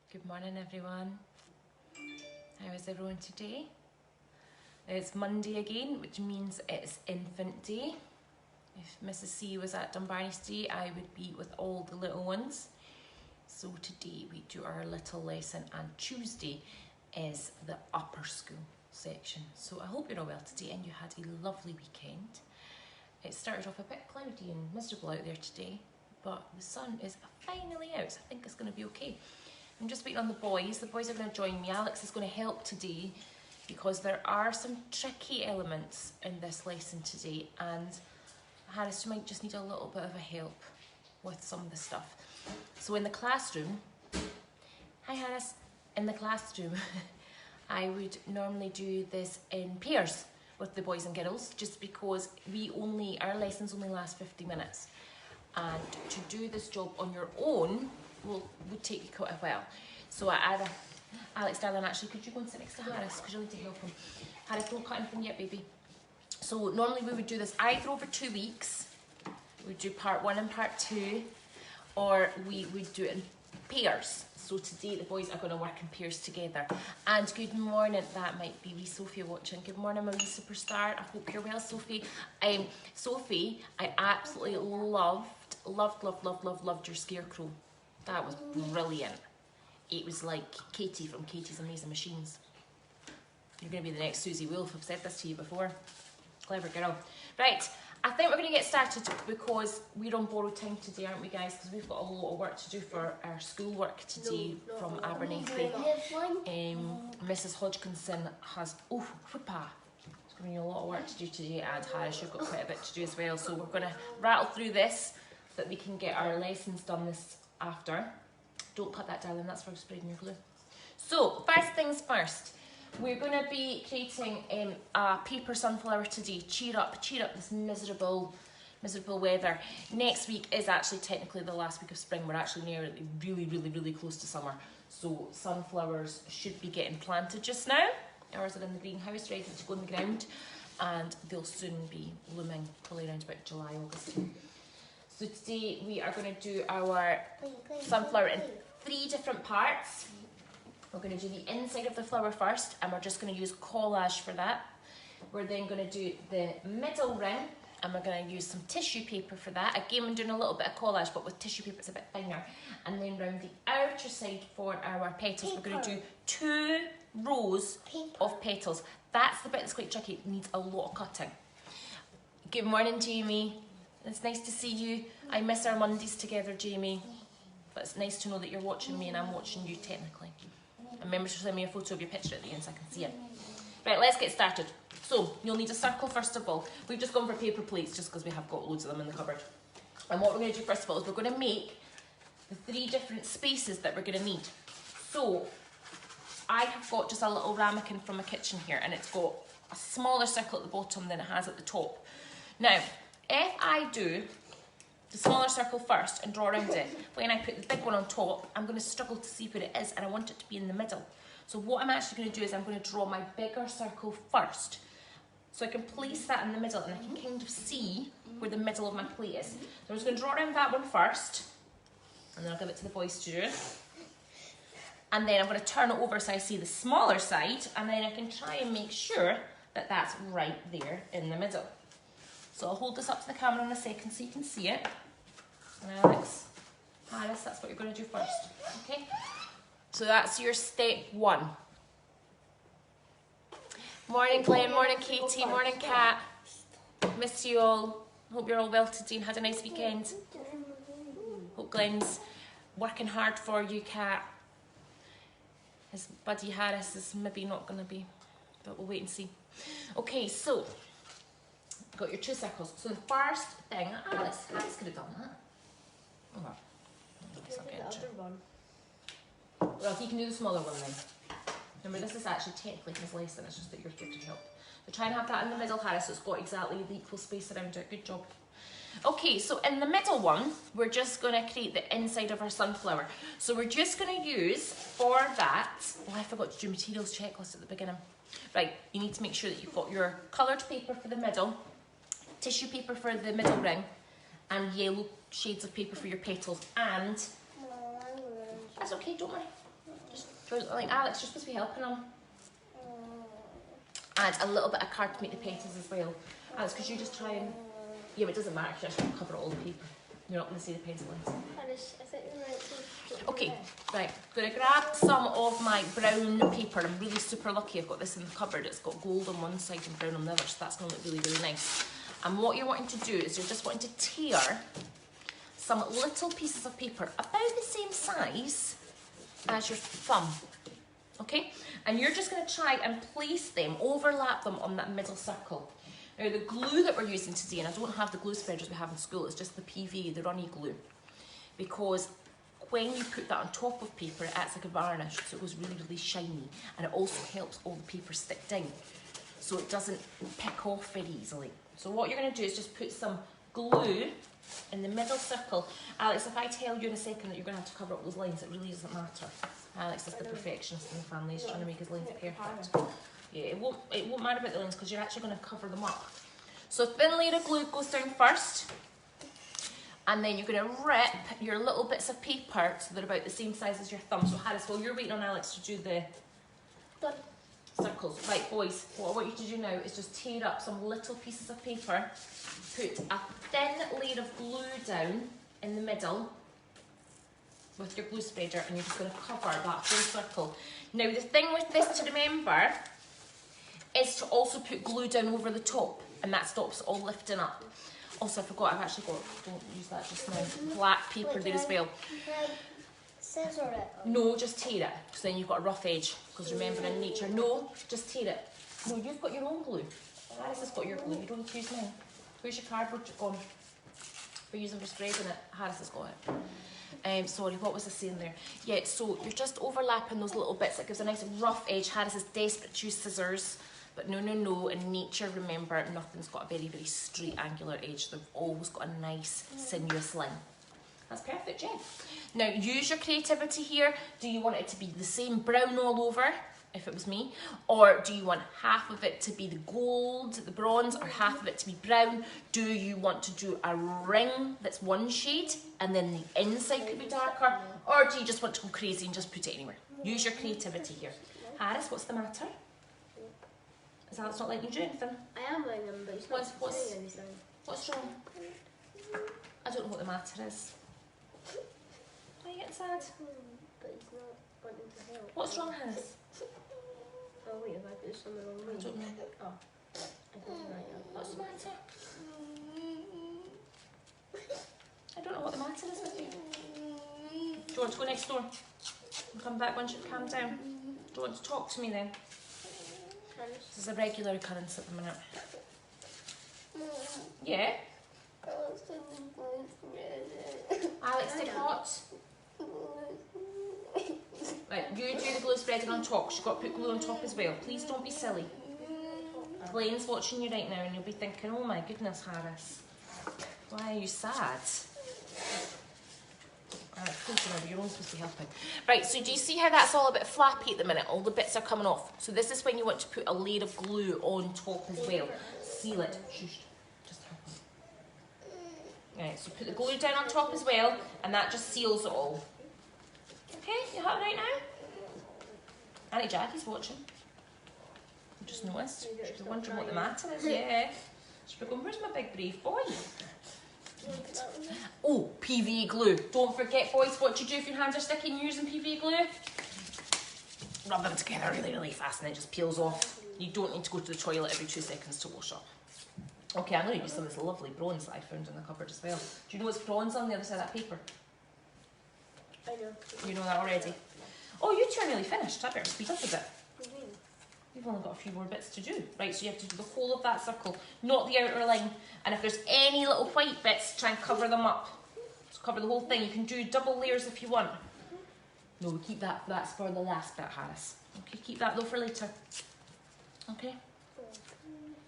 Good morning, everyone. How is everyone today? It's Monday again, which means it's infant day. If Mrs. C was at Dumbarton's today, I would be with all the little ones. So today we do our little lesson, and Tuesday is the upper school section. So I hope you're all well today and you had a lovely weekend. It started off a bit cloudy and miserable out there today, but the sun is finally out, so I think it's going to be okay. I'm just waiting on the boys. The boys are going to join me. Alex is going to help today because there are some tricky elements in this lesson today, and Harris might just need a little bit of a help with some of the stuff. So in the classroom, hi Harris, in the classroom, I would normally do this in pairs with the boys and girls, just because our lessons only last 50 minutes. And to do this job on your own would take you quite a while. So Alex, darling, actually, could you go and sit next to Harris, because you'll need to help him. Harris, don't cut anything yet, baby. So normally we would do this either over 2 weeks. We'd do part 1 and part 2, or we would do it in pairs. So today the boys are going to work in pairs together. And good morning, that might be wee Sophie watching. Good morning, my wee superstar. I hope you're well, Sophie. Sophie, I absolutely loved your scarecrow. That was brilliant. It was like Katie from Katie's Amazing Machines. You're going to be the next Susie Wolf. I've said this to you before. Clever girl. Right, I think we're going to get started because we're on borrowed time today, aren't we, guys? Because we've got a lot of work to do for our schoolwork today from Abernethy. Mrs. Hodgkinson has, whoopah. It's going to be a lot of work to do today, and Harris, you've got quite a bit to do as well. So we're going to rattle through this so that we can get our lessons done this after. Don't cut that, darling, that's for spreading your glue. So, first things first, we're going to be creating a paper sunflower today. Cheer up this miserable weather. Next week is actually technically the last week of spring. We're actually near really close to summer. So sunflowers should be getting planted just now. Ours are in the greenhouse, ready to go in the ground, and they'll soon be blooming, probably around about July, August. So today we are going to do our sunflower in 3 different parts. We're going to do the inside of the flower first, and we're just going to use collage for that. We're then going to do the middle ring, and we're going to use some tissue paper for that. Again, I'm doing a little bit of collage, but with tissue paper it's a bit finer. And then round the outer side for our petals, we're going to do 2 rows of petals. That's the bit that's quite tricky. It needs a lot of cutting. Good morning, Jamie. It's nice to see you. I miss our Mondays together, Jamie. But it's nice to know that you're watching me and I'm watching you technically. And remember to send me a photo of your picture at the end so I can see it. Right, let's get started. So, you'll need a circle first of all. We've just gone for paper plates just because we have got loads of them in the cupboard. And what we're going to do first of all is we're going to make the 3 different spaces that we're going to need. So, I have got just a little ramekin from my kitchen here, and it's got a smaller circle at the bottom than it has at the top. Now, if I do the smaller circle first and draw around it, when I put the big one on top, I'm going to struggle to see where it is, and I want it to be in the middle. So what I'm actually going to do is I'm going to draw my bigger circle first, so I can place that in the middle, and I can kind of see where the middle of my plate is. So I'm just going to draw around that one first, and then I'll give it to the boys to do. And then I'm going to turn it over so I see the smaller side, and then I can try and make sure that that's right there in the middle. So I'll hold this up to the camera in a second so you can see it. And Alex, Harris, that's what you're going to do first, okay? So that's your step 1. Morning Glenn, morning Katie, morning Kat. Miss you all. Hope you're all well today and had a nice weekend. Hope Glenn's working hard for you, Kat. His buddy Harris is maybe not going to be, but we'll wait and see. Okay, so got your 2 circles. So the first thing, Alice could have done that. Oh, well, well, he can do the smaller one then. Remember, this is actually technically his lesson, it's just that you're here to help. So try and have that in the middle, Harris, so it's got exactly the equal space around it. Good job. Okay, so in the middle one, we're just going to create the inside of our sunflower. So we're just going to use, for that, I forgot to do materials checklist at the beginning. Right, you need to make sure that you've got your coloured paper for the middle, tissue paper for the middle ring, and yellow shades of paper for your petals, and that's okay, don't worry. Like Alex, you're supposed to be helping him. Add a little bit of card to make the petals as well. Alex, could you just try and... Yeah, but it doesn't matter, you just cover all the paper. You're not going to see the pencilings. I think you're right. Okay, right. I'm going to grab some of my brown paper. I'm really super lucky. I've got this in the cupboard. It's got gold on one side and brown on the other, so that's going to look really, really nice. And what you're wanting to do is you're just wanting to tear some little pieces of paper about the same size as your thumb. Okay? And you're just going to try and place them, overlap them on that middle circle. Now the glue that we're using today, and I don't have the glue spreaders we have in school, it's just the PV, the runny glue. Because when you put that on top of paper, it acts like a varnish, so it goes really, really shiny. And it also helps all the paper stick down, so it doesn't pick off very easily. So what you're going to do is just put some glue in the middle circle. Alex, if I tell you in a second that you're going to have to cover up those lines, it really doesn't matter. Alex is the perfectionist in the family, he's trying to make his lines perfect. Yeah, it won't matter about the lines because you're actually going to cover them up. So a thin layer of glue goes down first, and then you're going to rip your little bits of paper so they're about the same size as your thumb. So Harris, while you're waiting on Alex to do the circles, right boys, what I want you to do now is just tear up some little pieces of paper, put a thin layer of glue down in the middle with your glue spreader, and you're just going to cover that whole circle. Now the thing with this to remember is to also put glue down over the top, and that stops it all lifting up. Also, I forgot, I've actually got, don't use that just now, black paper there as well. Scissor it? No, just tear it, because then you've got a rough edge. Because remember, in nature, no, just tear it. No, you've got your own glue. Harris has got your glue, you don't need to use mine. Where's your cardboard gone? We're using for spreading it. Harris has got it. Sorry, what was I saying there? Yeah, so you're just overlapping those little bits. It gives a nice rough edge. Harris is desperate to use scissors. But no, no, no, in nature, remember, nothing's got a very, very straight, angular edge. They've always got a nice, sinuous line. That's perfect, Jen. Now, use your creativity here. Do you want it to be the same brown all over, if it was me? Or do you want half of it to be the gold, the bronze, or half of it to be brown? Do you want to do a ring that's one shade, and then the inside could be darker? Or do you just want to go crazy and just put it anywhere? Use your creativity here. Harris, what's the matter? Is Alex not letting you do anything? I am letting him, but he's not doing anything. What's wrong? I don't know what the matter is. Why are you getting sad? But he's not wanting to help. What's wrong, Harris? Oh wait, if I put this on the wrong way. I don't know. Oh, I think you're right. What's the matter? I don't know what the matter is with you. Do you want to go next door and come back once you've calmed down? Do you want to talk to me then? This is a regular occurrence at the minute. Yeah? Alex, take hot. Right, you do the glue spreading on top. You've got to put glue on top as well. Please don't be silly. Glenn's watching you right now and you'll be thinking, oh my goodness, Harris. Why are you sad? Please remember, you're only supposed to be helping. Right, so do you see how that's all a bit flappy at the minute? All the bits are coming off. So this is when you want to put a layer of glue on top as well. Seal it. Shush. Just help me. Right, so put the glue down on top as well, and that just seals it all. Okay, you happy right now? Auntie Jackie's watching. I just noticed. She's wondering what the matter is. Yeah. She's going, where's my big brave boy? Oh, PVA glue. Don't forget, boys, what you do if your hands are sticky and you're using PVA glue. Rub them together really, really fast and it just peels off. You don't need to go to the toilet every 2 seconds to wash up. Okay, I'm going to use some of this lovely bronze that I found in the cupboard as well. Do you know what's bronze on the other side of that paper? I know. You know that already? Oh, you two are nearly finished. I better speed up a bit. You've only got a few more bits to do. Right, so you have to do the whole of that circle, not the outer line. And if there's any little white bits, try and cover them up. So cover the whole thing. You can do double layers if you want. No, we keep that, that's for the last bit, Harris. Okay, keep that though for later. Okay?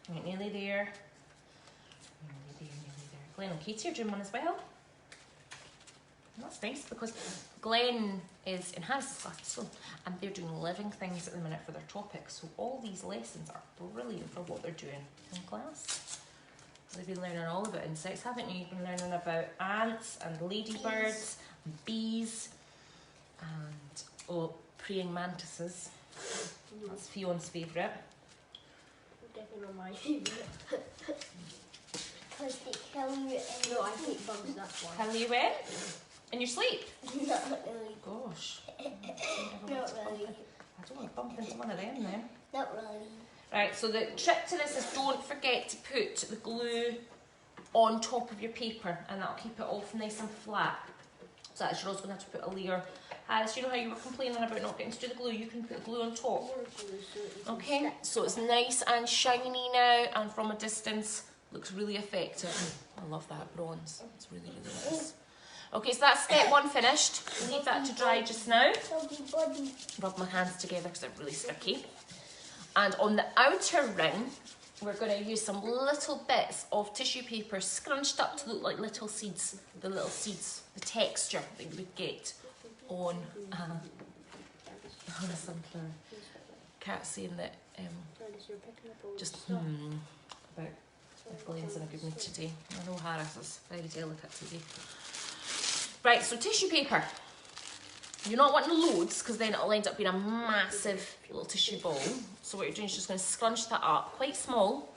Right, nearly there. Nearly there, nearly there. Glenn and Katie are doing one as well. And that's nice because Glenn is in Harris's class at school and they're doing living things at the minute for their topics. So all these lessons are brilliant for what they're doing in class. They've been learning all about insects, haven't you? You've been learning about ants and ladybirds and bees and, oh, praying mantises. That's Fion's favourite. Definitely not my favourite. Because they kill you in No, I hate bugs, that's why. Kill you when? In your sleep? Not really. Gosh. Not really. I don't want to bump into one of them then. Not really. Right, so the trick to this is don't forget to put the glue on top of your paper, and that'll keep it all nice and flat. So that you're also going to have to put a layer. Alice, you know how you were complaining about not getting to do the glue? You can put the glue on top. Okay, so it's nice and shiny now, and from a distance looks really effective. I love that bronze. It's really, really nice. Okay, so that's step one finished. Leave that to dry just now. Rub my hands together because they're really sticky. And on the outer ring, we're going to use some little bits of tissue paper scrunched up to look like little seeds. The little seeds, the texture that you would get on a sunflower. Cat's saying that just about if Glenn's in a good mood today. I know Harris is very delicate today. Right, so tissue paper. You're not wanting loads because then it'll end up being a massive little tissue ball. So what you're doing is just going to scrunch that up quite small,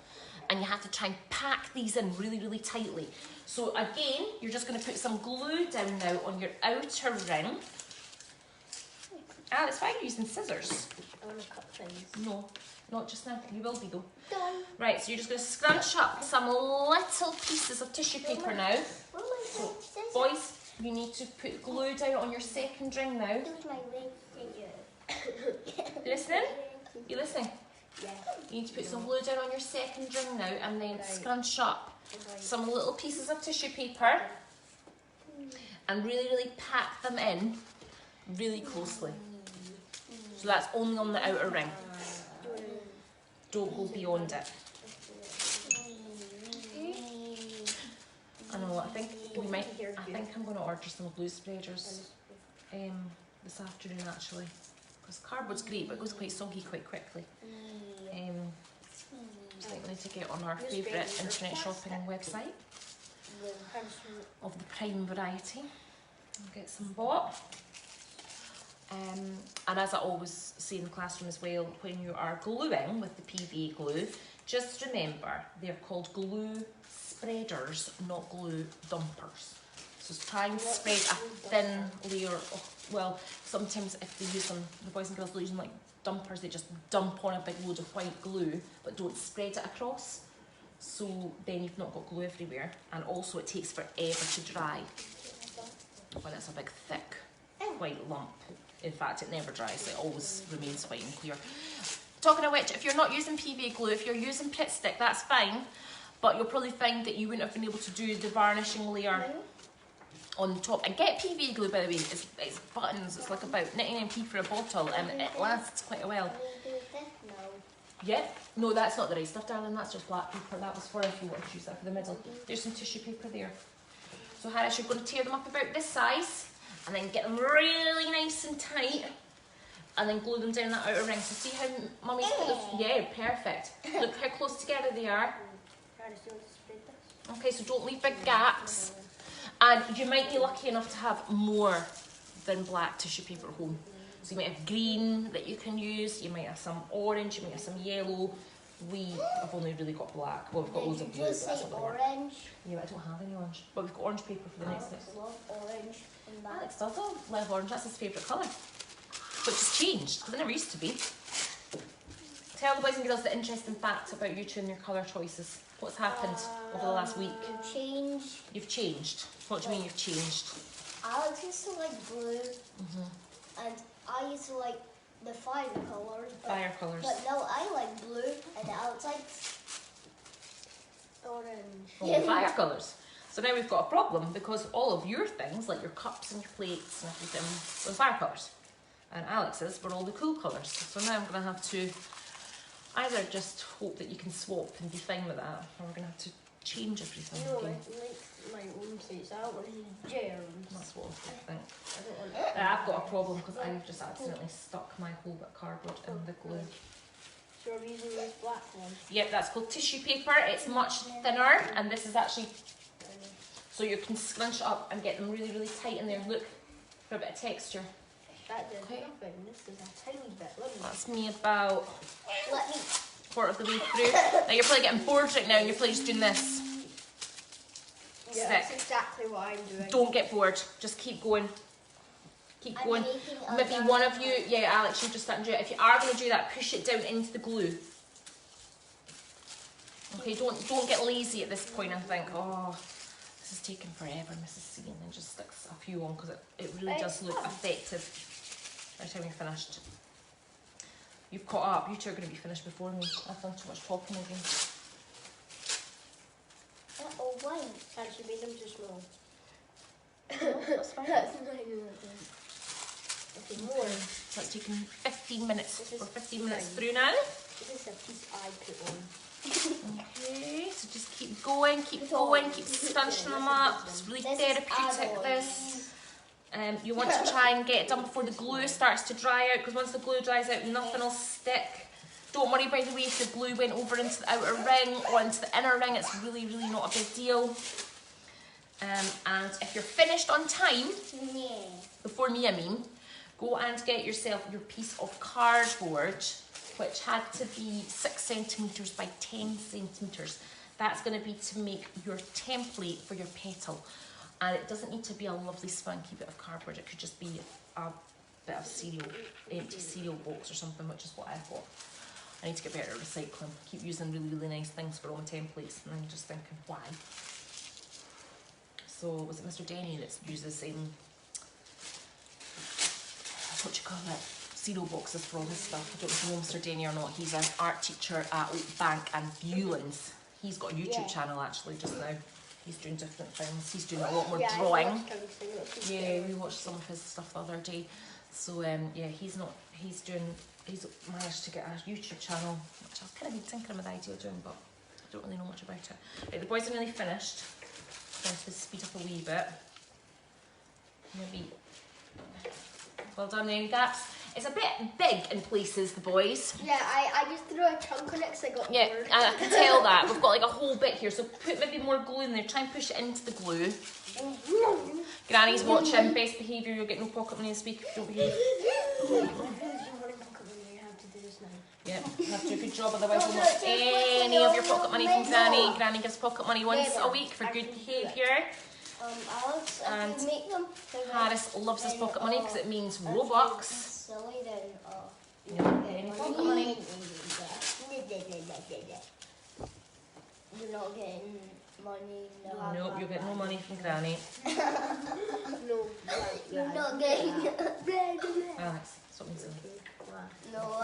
and you have to try and pack these in really, really tightly. So again, you're just going to put some glue down now on your outer ring. Alex, why are you using scissors? I want to cut things. No, not just now. You will be though. Done. Right, so you're just going to scrunch up some little pieces of tissue paper now. So, boys, you need to put glue down on your second ring now. You listening? You listening? Yeah. You need to put some glue down on your second ring now, and then scrunch up some little pieces of tissue paper and really, really pack them in really closely. So that's only on the outer ring. Don't go beyond it. I know, I think I'm going to order some glue spreaders this afternoon actually. Because cardboard's great, but it goes quite soggy quite quickly. Just likely to get on our favourite internet shopping website of the prime variety. I'll get some bought. And as I always say in the classroom as well, when you are gluing with the PVA glue, just remember they're called glue spreaders, not glue dumpers. So try and spread a thin layer of, well, sometimes if they use them, the boys and girls will use them like dumpers, they just dump on a big load of white glue, but don't spread it across. So then you've not got glue everywhere, and also it takes forever to dry when it's a big thick white lump. In fact, it never dries, it always remains white and clear. Talking of which, if you're not using PVA glue, if you're using Prit Stick, that's fine, but you'll probably find that you wouldn't have been able to do the varnishing layer on the top. And get PVA glue, by the way, it's buttons, it's like about 99p for a bottle, and it lasts quite a while. Yeah, no, that's not the right stuff, darling, that's just black paper. That was for if you want to use that for the middle. There's some tissue paper there. So Harris, you're going to tear them up about this size, and then get them really nice and tight, and then glue them down that outer ring. So see how Mummy's put those? Yeah, perfect. Look how close together they are. Okay, so don't leave big gaps. And you might be lucky enough to have more than black tissue paper at home. So you might have green that you can use, you might have some orange, you might have some yellow. We have only really got black. Well, we've got loads of blue, but that's not going to work. Yeah, but I don't have any orange. But we've got orange paper for the next step. I love orange. Alex does love orange, that's his favourite colour. Which has changed, because it never used to be. Tell the boys and girls the interesting facts about you two and your colour choices. What's happened over the last week? Changed. You've changed. What do you mean you've changed? Alex used to like blue, and I used to like the fire colours. Fire colours. But no, I like blue, and Alex likes orange. Oh, fire colours. So now we've got a problem because all of your things, like your cups and your plates and everything, were fire colours. And Alex's were all the cool colours. So now I'm going to have to either just hope that you can swap and be fine with that, or we're going to have to change everything again. My room says I don't want to use germs. That's what I think. I don't want I've got a problem because I've just accidentally stuck my whole bit of cardboard in the glue. So I'm using this black one. Yep, that's called tissue paper. It's much thinner, and this is actually, so you can scrunch it up and get them really, really tight in there. Look, for a bit of texture. That did Okay. nothing. This is a tiny bit. Let me. That's me about Let me. quarter of the way through. Now you're probably getting bored right now and you're probably just doing this. Yeah, that's exactly what I'm doing. Don't get bored. Just keep going. Keep I'm going. making a Maybe dark one of you, one. yeah, Alex, you just start to do it. If you are going to do that, push it down into the glue. Okay, don't get lazy at this point and think, oh, this is taking forever, Mrs. C, and then just sticks a few on because it really does look effective by the time you're finished. You've caught up. You two are going to be finished before me. I've done too much talking again. Oh, wait. Actually, made them too small. That's fine. That's not even okay, more. So it's taken 15 minutes. This is We're 15 minutes fine. through now. This is a piece I put on. Okay, so just keep going, keep scrunching them up. It's really therapeutic, this. You want to try and get it done before the glue starts to dry out, because once the glue dries out, nothing will stick. Don't worry, by the way, if the glue went over into the outer ring or into the inner ring, it's really, really not a big deal. And if you're finished on time, before me I mean, go and get yourself your piece of cardboard, which had to be 6 centimetres by 10 centimetres. That's going to be to make your template for your petal. And it doesn't need to be a lovely spunky bit of cardboard, it could just be a bit of cereal, empty cereal box or something, which is what I've got. I need to get better at recycling. I keep using really, really nice things for all my templates and I'm just thinking, why? So, was it Mr. Denny that uses, what you call it, cereal boxes for all his stuff? I don't know if you know Mr. Denny or not. He's an art teacher at Oakbank and Bewlands. He's got a YouTube channel actually just now. He's doing different things. He's doing a lot more drawing. Yeah, we watched some of his stuff the other day. So yeah, he's managed to get a YouTube channel, which I was kind of thinking of the idea of doing, but I don't really know much about it. Right, the boys are nearly finished. Going to speed up a wee bit. Maybe. Well done, then. It's a bit big in places, the boys. Yeah, I just threw a chunk on it because I got Yeah, bored. and I can tell that. We've got like a whole bit here, so put maybe more glue in there. Try and push it into the glue. Granny's watching. Best behaviour, you'll get no pocket money this week if you don't behave. Yeah, you have to do a good job, otherwise we'll not get any of your pocket money from Granny. Granny gives pocket money once a week for good behaviour. Alex, And if you make them, Harris loves his pocket money because it means Robux. Silly then. You don't get any pocket money. You're not getting money. Nope, you'll get no money from Granny. No, You're not getting. Alex, something silly. No,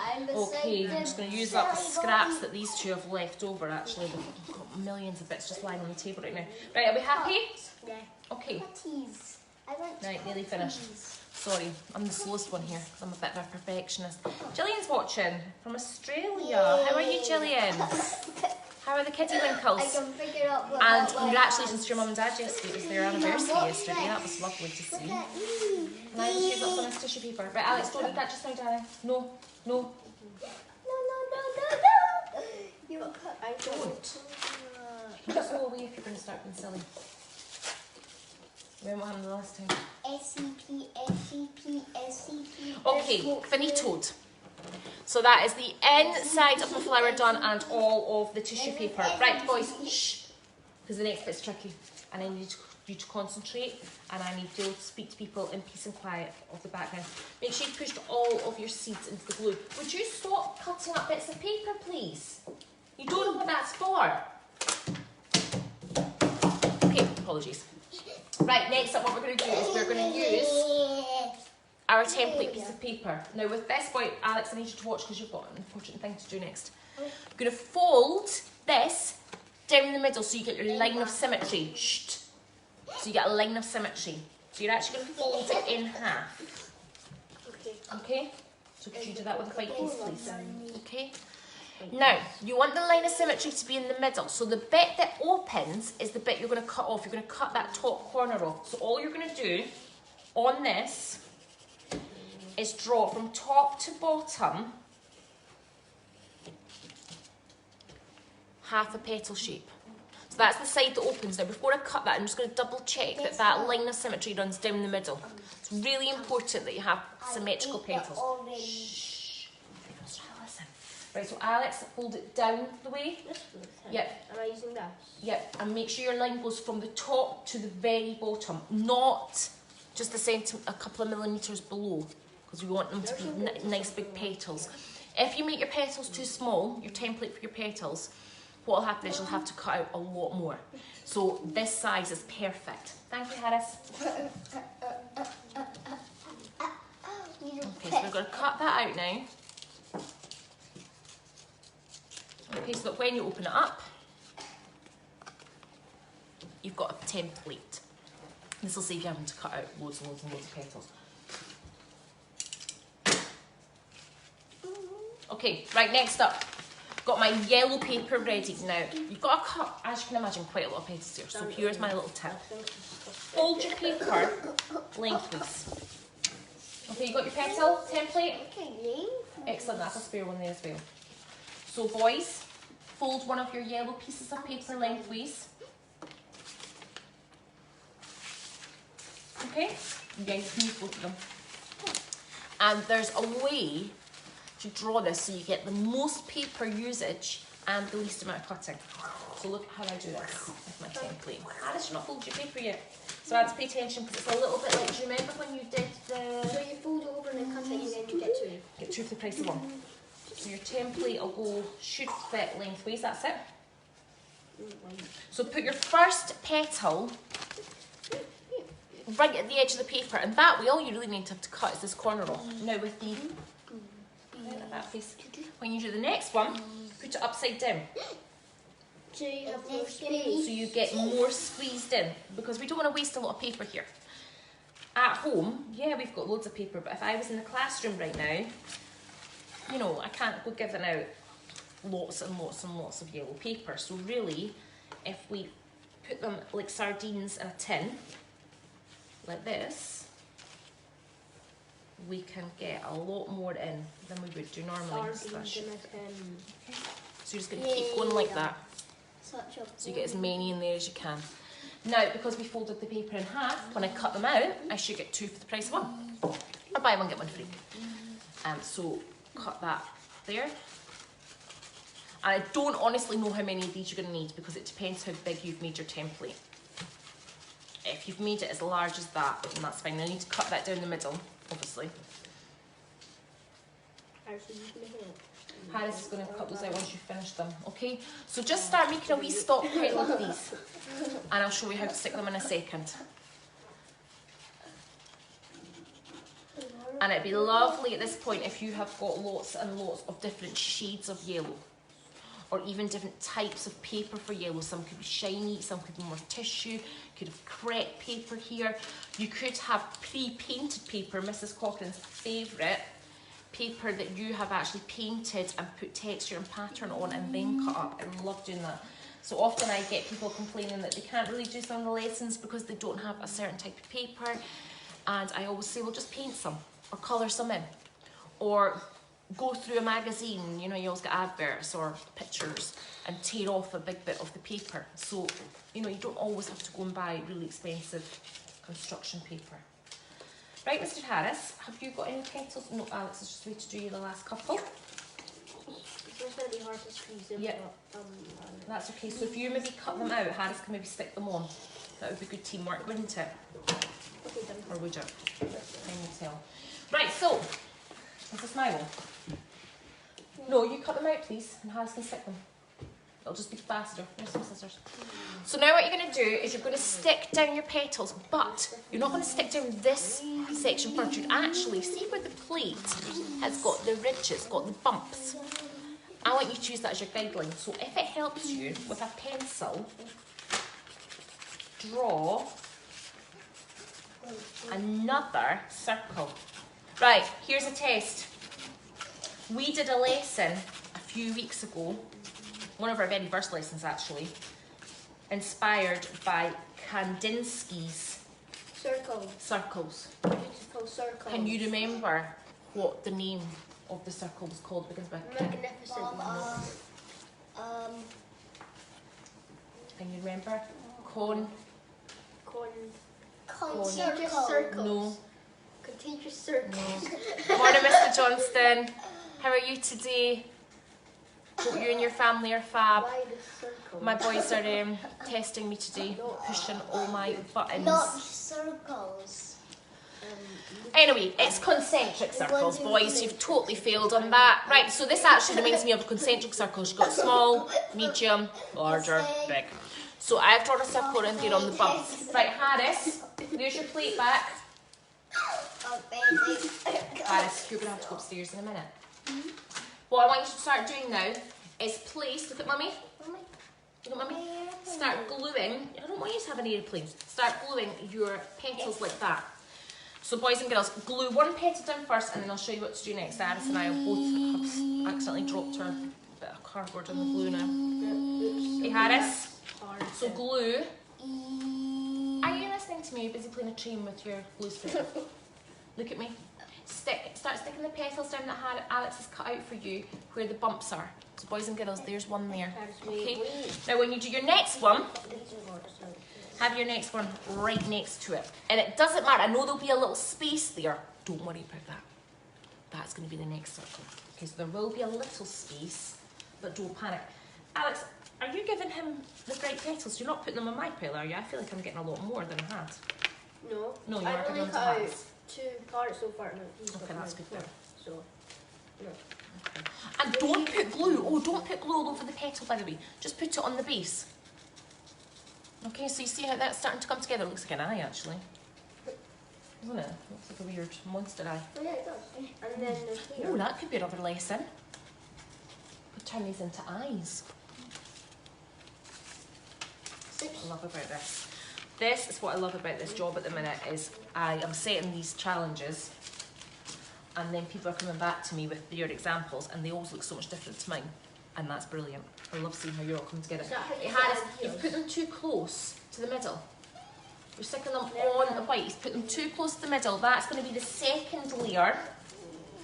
I'm beside Okay, I'm them. just going to use up the scraps that these two have left over actually. They've got millions of bits just lying on the table right now. Right, are we happy? Yeah. Okay, Cookies. I want right, nearly finished. cookies. Sorry, I'm the slowest one here because I'm a bit of a perfectionist. Gillian's watching from Australia. Yay. How are you, Gillian? How are the kitty I winkles? can figure out what And that congratulations was. to your mum and dad yesterday. It was their anniversary yesterday. That was lovely to see. Look at me. Can I just use up some of this tissue paper? Right, Alex, don't eat that just now, darling. No, no. No. You cut. I Don't. Just go away if you're going to start being silly. Remember what happened the last time? SCP. Okay, finitoed. So that is the inside of the flower done and all of the tissue paper. Right, boys, shh, because the next bit's tricky. And I need you to concentrate and I need to speak to people in peace and quiet of the background. Make sure you pushed all of your seeds into the glue. Would you stop cutting up bits of paper, please? You don't know what that's for. Okay, apologies. Right, next up what we're going to do is we're going to use our template piece of paper. Now with this, boy, Alex, I need you to watch because you've got an important thing to do next. I'm going to fold this down the middle so you get your line of symmetry. Shh. So you get a line of symmetry. So you're actually going to fold it in half. Okay. Okay? So could you do that with a white piece, please? Okay? Now, you want the line of symmetry to be in the middle. So the bit that opens is the bit you're going to cut off. You're going to cut that top corner off. So all you're going to do on this is draw from top to bottom half a petal shape. So that's the side that opens. Now before I cut that, I'm just going to double check that that line of symmetry runs down the middle. It's really important that you have symmetrical petals. Shh. Listen. Right, so Alex, hold it down the way. Yep. Am I using this? Yep, and make sure your line goes from the top to the very bottom, not just a couple of millimetres below, because we want them to be nice big petals. If you make your petals too small, your template for your petals, what will happen is you'll have to cut out a lot more. So this size is perfect. Thank you, Harris. Okay, so we're going to cut that out now. Okay, so that when you open it up, you've got a template. This will save you having to cut out loads and loads and loads of petals. Okay, right, next up, got my yellow paper ready. Now, you've got to cut, as you can imagine, quite a lot of petals here. So here's my little tip. Fold your paper lengthways. Okay, you got your petal template? Excellent, that's a spare one there as well. So boys, fold one of your yellow pieces of paper lengthways. Okay, you guys can use both of them. And there's a way to draw this so you get the most paper usage and the least amount of cutting. So look how I do this with my template. I just not fold your paper yet. So I have to pay attention because it's a little bit like, do you remember when you did the... So you fold it over and then cut it and then you get two? Get two for the price of one. So your template will go, should fit lengthways, that's it. So put your first petal right at the edge of the paper, and that way all you really need to have to cut is this corner off. Now with the that piece, when you do the next one, put it upside down. So you have more space. So you get more squeezed in, because we don't want to waste a lot of paper here. At home, yeah, we've got loads of paper, but if I was in the classroom right now, you know, I can't go giving out lots and lots and lots of yellow paper. So really, if we put them like sardines in a tin, like this, we can get a lot more in than we would do normally. Sardines in a tin. Okay. So you're just going to keep going like that. So you get as many in there as you can. Now, because we folded the paper in half, when I cut them out, I should get two for the price of one. Or buy one, get one free. So cut that there. And I don't honestly know how many of these you're going to need because it depends how big you've made your template. If you've made it as large as that, then that's fine. I need to cut that down the middle, obviously. Harris is going to cut those out once you've finished them, okay? So just start making a wee stockpile of these, and I'll show you how to stick them in a second. And it'd be lovely at this point if you have got lots and lots of different shades of yellow, or even different types of paper for yellow. Some could be shiny, some could be more tissue, could have crepe paper here. You could have pre-painted paper, Mrs. Cochrane's favourite, paper that you have actually painted and put texture and pattern on and then cut up. I love doing that. So often I get people complaining that they can't really do some of the lessons because they don't have a certain type of paper. And I always say, well, just paint some or colour some in. Or go through a magazine, you know, you always get adverts or pictures, and tear off a big bit of the paper. So, you know, you don't always have to go and buy really expensive construction paper. Right, Mr. Harris, have you got any petals? No, Alex is just waiting to do you the last couple. It's going to be hard to squeeze in. Yeah, that's okay. So if you maybe cut them out, Harris can maybe stick them on. That would be good teamwork, wouldn't it? Okay, done. Or would you? Time will tell. Right, so, is this my one? No, you cut them out, please, and Harris can stick them. It'll just be faster. Here's some scissors. So now what you're going to do is you're going to stick down your petals, but you're not going to stick down this section first. You'd actually see where the plate has got the ridges, got the bumps. I want you to use that as your guideline. So if it helps you with a pencil, draw another circle. Right, here's a test. We did a lesson a few weeks ago, one of our very first lessons actually, inspired by Kandinsky's circles. Beautiful circles. Can you remember what the name of the circle was called? Begins with Magnificent. Can you remember? Cone. Concentric circles. No. Concentric circles. No. Morning, Mr. Johnston. How are you today? Hope you and your family are fab. Why the circle? My boys are testing me today, pushing all my buttons. Not circles. Anyway, it's concentric circles, boys. You've totally failed on that. Right, so this actually reminds me of concentric circles. You've got small, medium, larger, big. So I've drawn a circle around there on the bumps. Right, Harris, there's your plate back. Harris, you're going to have to go upstairs in a minute. What I want you to start doing now is place, look at mummy. Look at mummy. Start gluing. I don't want you to have an aeroplane. Start gluing your petals like that. So boys and girls, glue one petal down first and then I'll show you what to do next. Harris and I both have accidentally dropped our bit of cardboard on the glue now. Hey Harris, so glue. Are you listening to me? Are you busy playing a train with your glue stick? Look at me. Start sticking the petals down that Alex has cut out for you where the bumps are. So boys and girls, there's one there. Okay. Now when you do your next one, have your next one right next to it. And it doesn't matter, I know there'll be a little space there. Don't worry about that. That's going to be the next circle. Okay, so there will be a little space, but don't panic. Alex, are you giving him the bright petals? You're not putting them on my pile, are you? I feel like I'm getting a lot more than I had. No. No, you I are giving only them to cut out Alex. 2 parts so far. No, Okay, that's good then. So, no. Okay. And don't put glue. Oh, don't put glue all over the petal, by the way. Just put it on the base. Okay, so you see how that's starting to come together? It looks like an eye, actually. Doesn't it? Looks like a weird monster eye. Oh yeah, it does. And then there's here. Oh, that could be another lesson. Could turn these into eyes. That's what I love about this. This is what I love about this job at the minute is I am setting these challenges and then people are coming back to me with their examples and they always look so much different to mine. And that's brilliant. I love seeing how you're all coming together. You've put them too close to the middle. You're sticking them on the white. You've put them too close to the middle. That's going to be the second layer.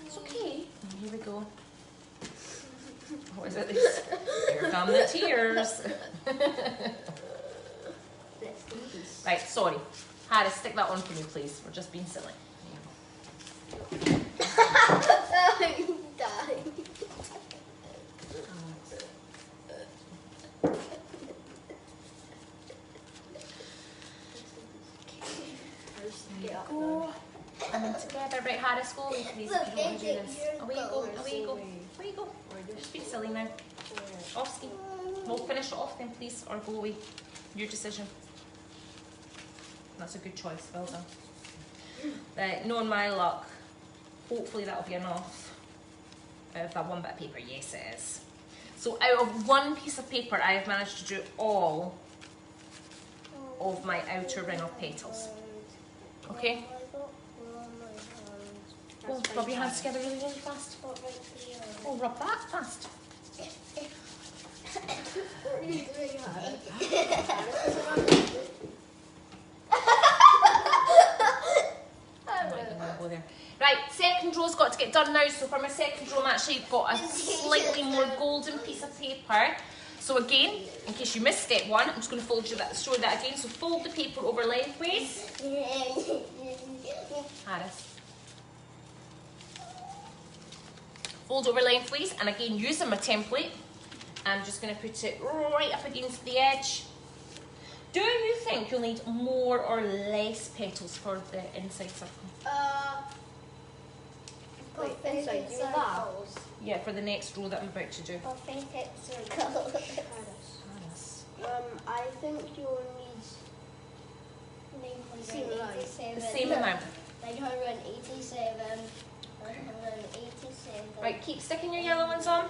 It's okay. Here we go. What is it? Here come the tears. Right, sorry. Harris, stick that on for me, please. We're just being silly. Go. And then together, right, Harris, go away please if you don't want to do this. Away you go, away you go, away you go. Just be silly now. Off ski. We'll finish it off then please, or go away. Your decision. That's a good choice, well done. Knowing my luck, hopefully that'll be enough. Out of that one bit of paper, yes it is. So out of one piece of paper, I have managed to do all of my outer ring of petals. Okay? Well, rub your hands together really, really fast. Oh, rub that fast. What are you doing, Right, second row's got to get done now. So for my second row, I'm actually got a slightly more golden piece of paper. So again, in case you missed step one, I'm just going to show you that again. So fold the paper over lengthways. Harris. Fold over lengthways, and again, using my template, I'm just going to put it right up against the edge. Do you think you'll need more or less petals for the inside circle? Inside, you that? Yeah, for the next row that I'm about to do. Perfect circle. I think you'll need The same amount. 987. 987. Right, keep sticking your yellow ones on.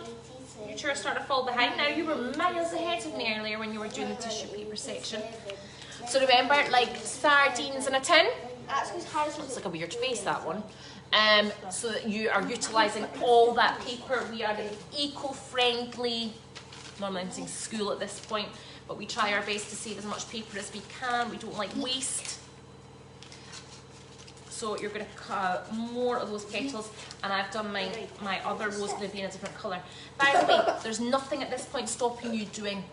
You're sure starting to fall behind. Now you were miles ahead of me earlier when you were doing the tissue paper section. So remember, like sardines in a tin. Looks like a weird face, that one. So that you are utilising all that paper. We are an eco-friendly, normally I'm saying school at this point, but we try our best to save as much paper as we can. We don't like waste. So you're going to cut more of those petals, and I've done my other rose going to be in a different colour. By the way, there's nothing at this point stopping you doing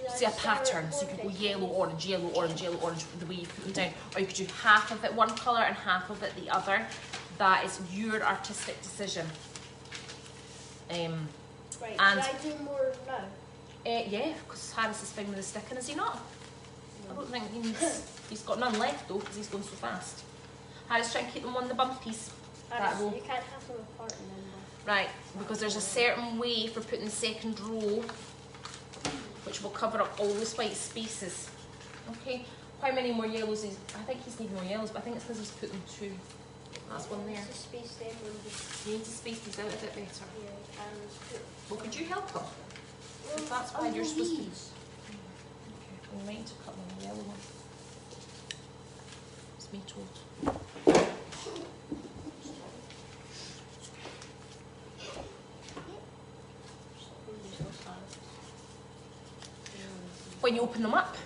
see a pattern, so you could go yellow, orange, yellow, orange, yellow, orange, the way you put them down, or you could do half of it one colour and half of it the other. That is your artistic decision. Right, and should I do more now? Yeah, because Harris is fine with the sticking, is he not? I don't think he needs, he's got none left though, because he's going so fast. Harris, try and keep them on the bumpies. Harris, you can't have them apart, remember? Right, because there's a certain way for putting the second row, which will cover up all those white spaces. Okay, how many more yellows? I think he's needing more yellows, but I think it's because he's put them two. That's one there. To space them You need to space these out a bit better. Yeah, well, could you help him? If that's why you're supposed to be. Okay, we might need to cut them the yellow one. It's me told. When you open them up,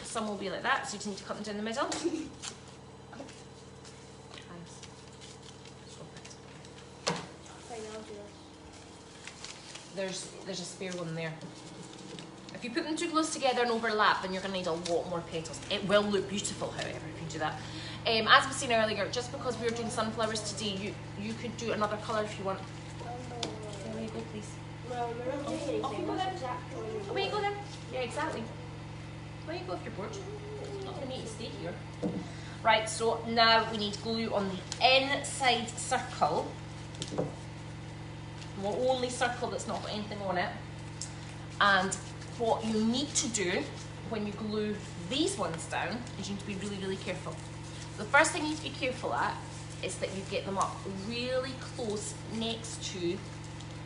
some will be like that, so you just need to cut them down the middle. There's a spare one there. If you put them too close together and overlap, then you're going to need a lot more petals. It will look beautiful, however, if you do that. As we seen earlier, just because we were doing sunflowers today, you could do another colour if you want. There you go, please. No, we're not doing anything. Off you go then. Exactly. Away you go then. Yeah, exactly. Away you go if you're bored. It's not going to need to stay here. Right, so now we need glue on the inside circle. Well, only circle that's not got anything on it. And what you need to do when you glue these ones down is you need to be really, really careful. The first thing you need to be careful at is that you get them up really close next to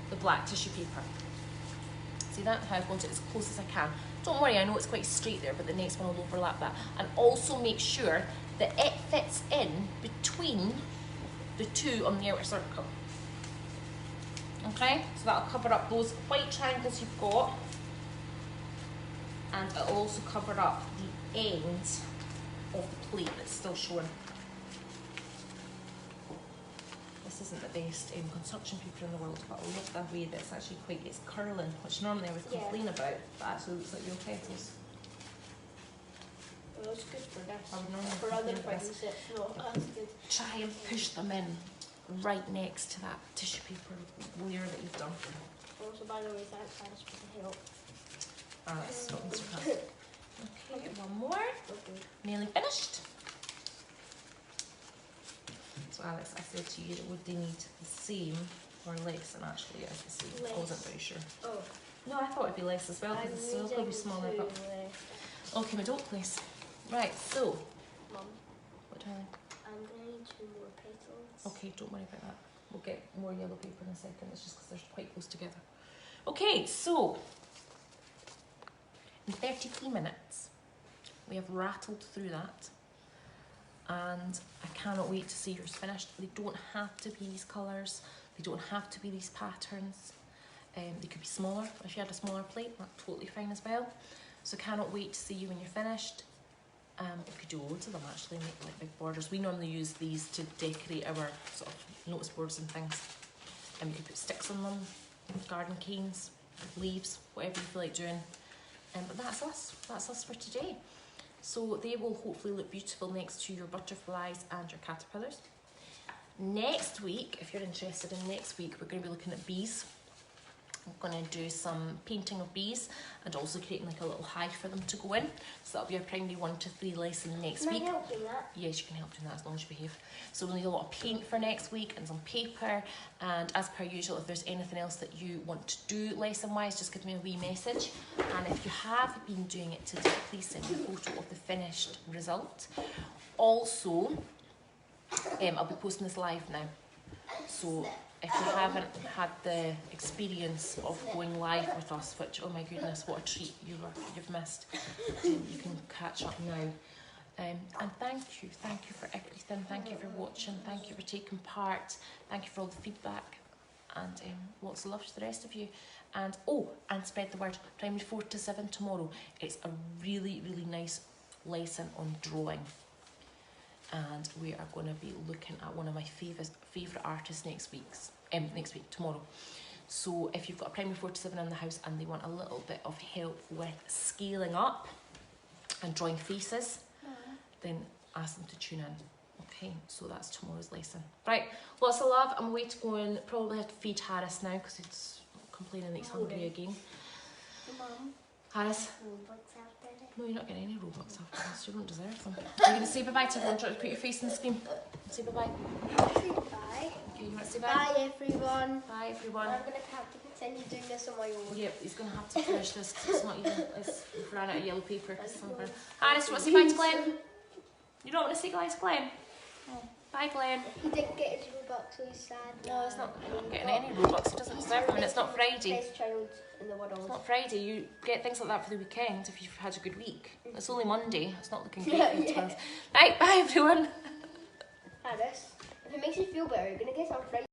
the black tissue paper. See that? How I want it as close as I can. Don't worry, I know it's quite straight there, but the next one will overlap that. And also make sure that it fits in between the two on the outer circle. Okay, so that'll cover up those white triangles you've got, and it'll also cover up the ends of the plate that's still showing. This isn't the best construction paper in the world, but I love the way that it's actually it's curling, which normally I would complain about, but actually looks like real petals. Well, it's good for this. I would normally For other complain about things, it's not as good. Try and push them in right next to that tissue paper layer that you've done. Also, by the way, thanks Alice for the help. That's not surprising. Okay, one more. Okay. Nearly finished. So Alex, I said to you that would they need the same or less, and actually as the same. I wasn't very sure. Oh. No, I thought it'd be less as well because it's still going to be smaller. But okay, my dope place. Right, so. Mum. What darling? I'm going to need 2 more petals. Okay, don't worry about that. We'll get more yellow paper in a second. It's just because they're quite close together. Okay, so in 33 minutes, we have rattled through that, and I cannot wait to see yours finished. They don't have to be these colours. They don't have to be these patterns. They could be smaller. If you had a smaller plate, that's totally fine as well. So cannot wait to see you when you're finished. You could do loads of them actually, make like big borders. We normally use these to decorate our sort of notice boards and things. And you could put sticks on them, garden canes, leaves, whatever you feel like doing. But that's us for today. So they will hopefully look beautiful next to your butterflies and your caterpillars. Next week, if you're interested in next week, we're going to be looking at bees. I'm going to do some painting of bees and also creating like a little hive for them to go in. So that'll be our primary 1 to 3 lesson next week. Can I help in that? Yes, you can help in that as long as you behave. So we'll need a lot of paint for next week and some paper. And as per usual, if there's anything else that you want to do lesson-wise, just give me a wee message. And if you have been doing it today, please send me a photo of the finished result. Also, I'll be posting this live now. So if you haven't had the experience of going live with us, which, oh my goodness, what a treat you've missed, you can catch up now. And thank you for everything, thank you for watching, thank you for taking part, thank you for all the feedback, and lots of love to the rest of you. And and spread the word, primary 4 to 7 tomorrow. It's a really, really nice lesson on drawing. And we are going to be looking at one of my favourite artists tomorrow. So if you've got a primary 4 to 7 in the house and they want a little bit of help with scaling up and drawing faces, then ask them to tune in. Okay, so that's tomorrow's lesson. Right, lots of love. I'm away to go and probably have to feed Harris now because he's complaining that he's hungry again. Mum. Harris? Robux after this. No, you're not getting any Robux after this. You don't deserve them. Are you going to say bye-bye to everyone? Do you want to put your face in the screen? Say bye-bye. Say bye. Okay, you want to say bye? Bye everyone. Bye, everyone. I'm going to have to continue doing this on my own. Yep, he's going to have to finish this because it's not even, we've run out of yellow paper. Harris, do you want to say bye to Glenn? You don't want to say bye to Glenn? No. Bye, Glenn. He didn't get his Robux, so he's sad. No, he's not getting any Robux. He doesn't deserve them, and it's not Friday. Best child in the world. It's not Friday. You get things like that for the weekend if you've had a good week. It's only Monday. It's not looking great for you. Right, bye everyone. Harris, if it makes you feel better, you're going to get some Friday.